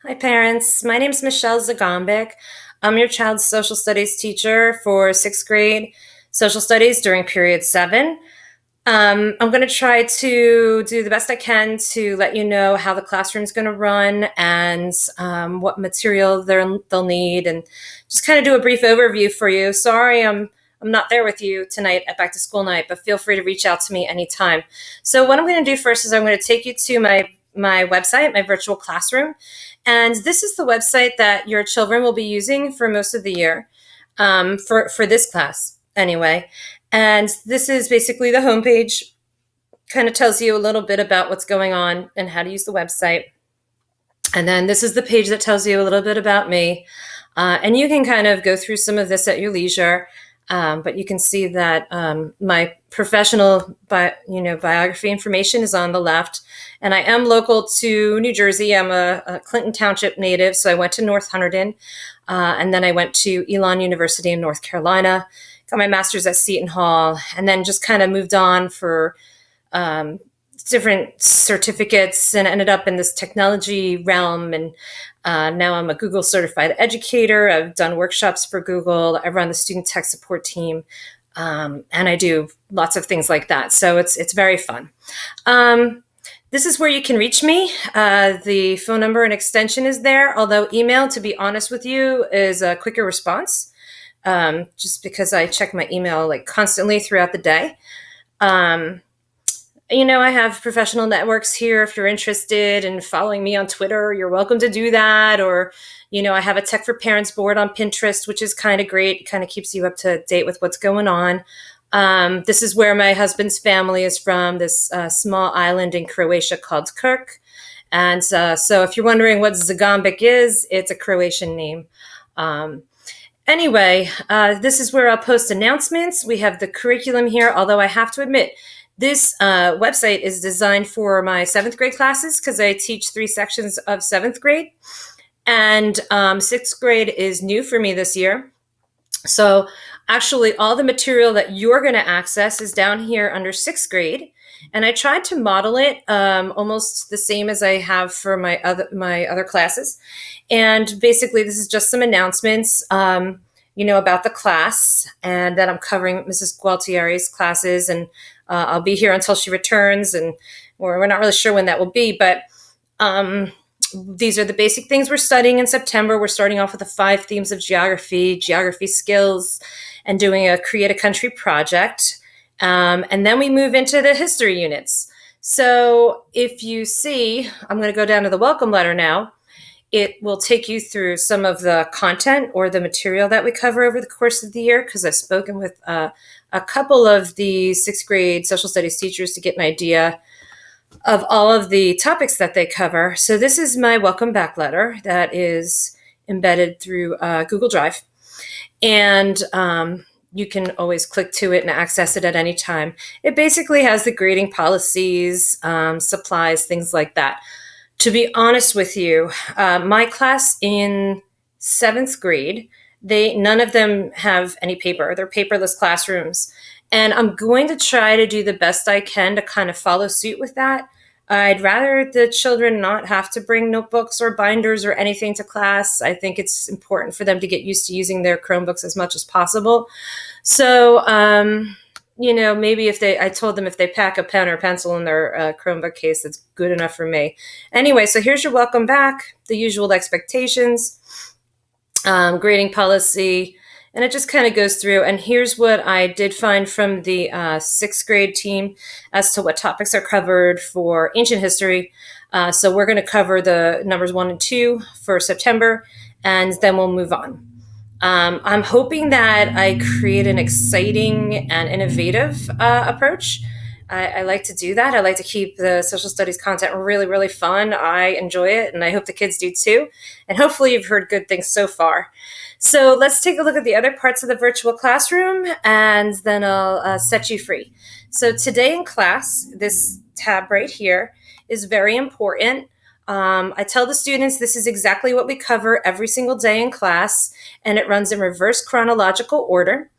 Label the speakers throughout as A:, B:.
A: Hi, parents. My name is Michelle Zgombic. I'm your child's social studies teacher for sixth grade social studies during period 7. I'm going to try to do the best I can to let you know how the classroom's going to run and what material they'll need, and just kind of do a brief overview for you. Sorry, I'm not there with you tonight at back to school night, but feel free to reach out to me anytime. So what I'm going to do first is I'm going to take you to my website, my virtual classroom, and this is the website that your children will be using for most of the year, for this class anyway. And this is basically the homepage. Kind of tells you a little bit about what's going on and how to use the website. And then this is the page that tells you a little bit about me. And you can kind of go through some of this at your leisure. But you can see that my professional biography information is on the left. And I am local to New Jersey. I'm a Clinton Township native, so I went to North Hunterdon. And then I went to Elon University in North Carolina, got my master's at Seton Hall, and then just kind of moved on for different certificates and ended up in this technology realm. And now I'm a Google certified educator. I've done workshops for Google. I run the student tech support team. And I do lots of things like that. So it's very fun. This is where you can reach me. The phone number and extension is there, although email, to be honest with you, is a quicker response, just because I check my email like constantly throughout the day. I have professional networks here. If you're interested in following me on Twitter, you're welcome to do that. Or, I have a Tech for Parents board on Pinterest, which is kind of great. It kind of keeps you up to date with what's going on. This is where my husband's family is from, this small island in Croatia called Krk. And so if you're wondering what Zgombic is, it's a Croatian name. Anyway, this is where I'll post announcements. We have the curriculum here, although I have to admit, this website is designed for my 7th grade classes because I teach 3 sections of 7th grade. And 6th grade is new for me this year. So actually, all the material that you're going to access is down here under 6th grade. And I tried to model it almost the same as I have for my other classes. And basically, this is just some announcements, about the class, and that I'm covering Mrs. Gualtieri's classes, and I'll be here until she returns, and we're not really sure when that will be, but these are the basic things we're studying in September. We're starting off with the 5 themes of geography skills, and doing a create a country project. And then we move into the history units. So if you see, I'm going to go down to the welcome letter now. It will take you through some of the content or the material that we cover over the course of the year, because I've spoken with a couple of the 6th grade social studies teachers to get an idea of all of the topics that they cover. So this is my welcome back letter that is embedded through Google Drive. And you can always click to it and access it at any time. It basically has the grading policies, supplies, things like that. To be honest with you, my class in 7th grade, none of them have any paper. They're paperless classrooms. And I'm going to try to do the best I can to kind of follow suit with that. I'd rather the children not have to bring notebooks or binders or anything to class. I think it's important for them to get used to using their Chromebooks as much as possible. So, maybe I told them if they pack a pen or pencil in their Chromebook case, that's good enough for me. Anyway, so here's your welcome back, the usual expectations, grading policy, and it just kind of goes through. And here's what I did find from the 6th grade team as to what topics are covered for ancient history. So we're going to cover the numbers 1 and 2 for September, and then we'll move on. I'm hoping that I create an exciting and innovative approach. I like to do that. I like to keep the social studies content really, really fun. I enjoy it, and I hope the kids do too. And hopefully you've heard good things so far. So let's take a look at the other parts of the virtual classroom, and then I'll set you free. So today in class, this tab right here is very important. I tell the students this is exactly what we cover every single day in class, and it runs in reverse chronological order.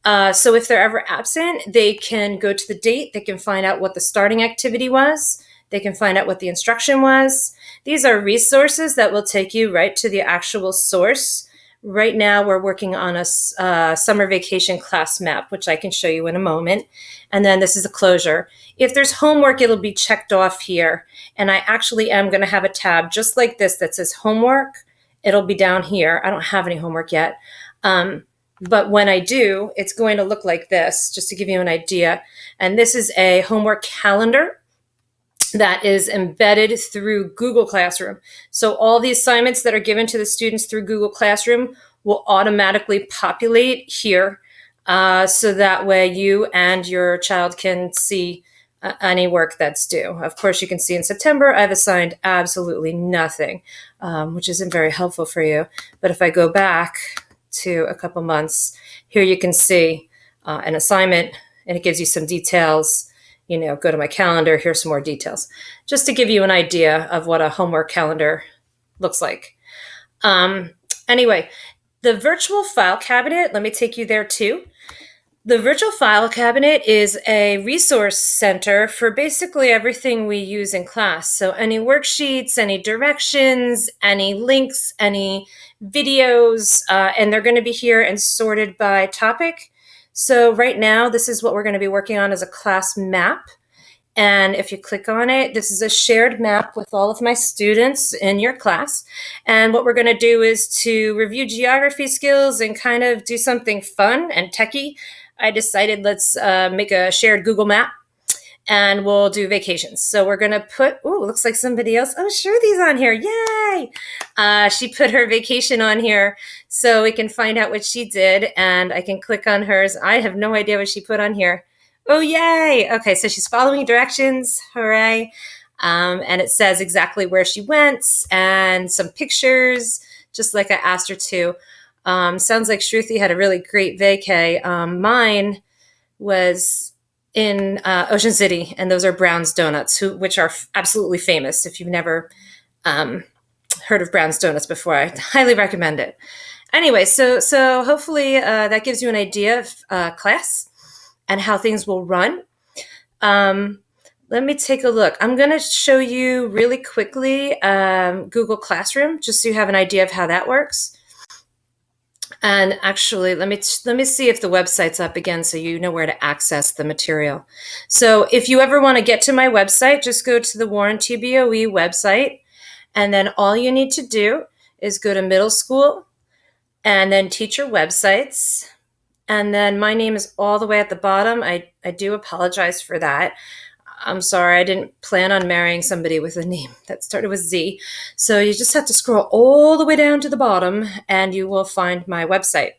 A: So if they're ever absent, they can go to the date. They can find out what the starting activity was. They can find out what the instruction was. These are resources that will take you right to the actual source. Right now, we're working on a summer vacation class map, which I can show you in a moment. And then this is a closure. If there's homework, it'll be checked off here. And I actually am going to have a tab just like this that says homework. It'll be down here. I don't have any homework yet. But when I do, it's going to look like this, just to give you an idea. And this is a homework calendar that is embedded through Google Classroom. So all the assignments that are given to the students through Google Classroom will automatically populate here. So that way you and your child can see any work that's due. Of course, you can see in September, I've assigned absolutely nothing, which isn't very helpful for you. But if I go back to a couple months, here you can see an assignment, and it gives you some details. Go to my calendar, here's some more details, just to give you an idea of what a homework calendar looks like. Anyway, the virtual file cabinet, let me take you there too. The virtual file cabinet is a resource center for basically everything we use in class. So any worksheets, any directions, any links, any videos, and they're going to be here and sorted by topic. So right now, this is what we're going to be working on as a class map. And if you click on it, this is a shared map with all of my students in your class. And what we're going to do is to review geography skills and kind of do something fun and techie. I decided let's make a shared Google map, and we'll do vacations. So we're going to put, looks like somebody else. Oh, Shruti's on here. Yay! She put her vacation on here so we can find out what she did, and I can click on hers. I have no idea what she put on here. Oh, yay! Okay, so she's following directions. Hooray. And it says exactly where she went and some pictures, just like I asked her to. Sounds like Shruti had a really great vacay. Mine was in Ocean City, and those are Brown's Donuts, which are absolutely famous. If you've never heard of Brown's Donuts before, I highly recommend it. Anyway, so hopefully that gives you an idea of class and how things will run. Let me take a look. I'm going to show you really quickly Google Classroom, just so you have an idea of how that works. And actually, let me see if the website's up again so you know where to access the material. So if you ever want to get to my website, just go to the Warren TBOE website. And then all you need to do is go to middle school and then teacher websites. And then my name is all the way at the bottom. I do apologize for that. I'm sorry, I didn't plan on marrying somebody with a name that started with Z. So you just have to scroll all the way down to the bottom and you will find my website.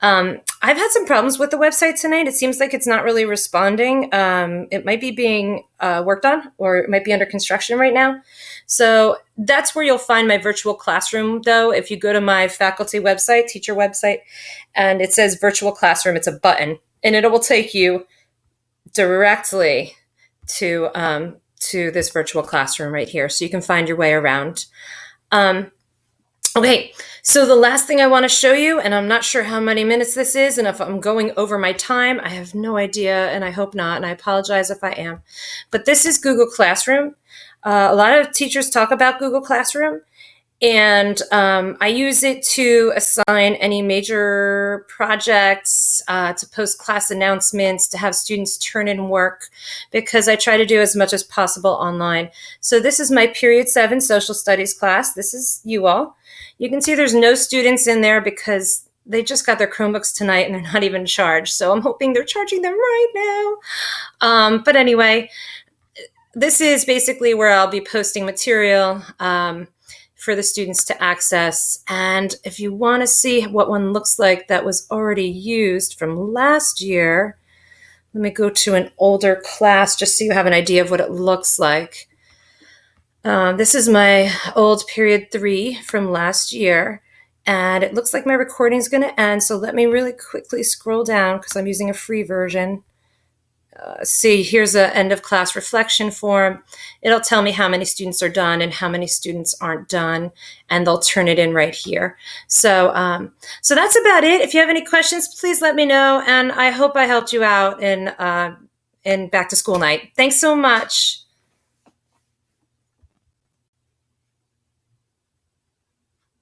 A: I've had some problems with the website tonight. It seems like it's not really responding. It might be being worked on, or it might be under construction right now. So that's where you'll find my virtual classroom, though. If you go to my faculty website, teacher website, and it says virtual classroom, it's a button, and it will take you directly to this virtual classroom right here, so you can find your way around. Okay, so the last thing I want to show you, and I'm not sure how many minutes this is, and if I'm going over my time, I have no idea, and I hope not, and I apologize if I am. But this is Google Classroom. A lot of teachers talk about Google Classroom, and I use it to assign any major projects, to post class announcements, to have students turn in work, because I try to do as much as possible online. So this is my Period 7 Social Studies class. This is you all. You can see there's no students in there because they just got their Chromebooks tonight and they're not even charged. So I'm hoping they're charging them right now. But anyway, this is basically where I'll be posting material for the students to access. And if you want to see what one looks like that was already used from last year, let me go to an older class just so you have an idea of what it looks like. This is my old Period 3 from last year, and it looks like my recording is going to end. So let me really quickly scroll down because I'm using a free version. See, here's an end of class reflection form. It'll tell me how many students are done and how many students aren't done, and they'll turn it in right here. So that's about it. If you have any questions, please let me know, and I hope I helped you out in back to school night. Thanks so much.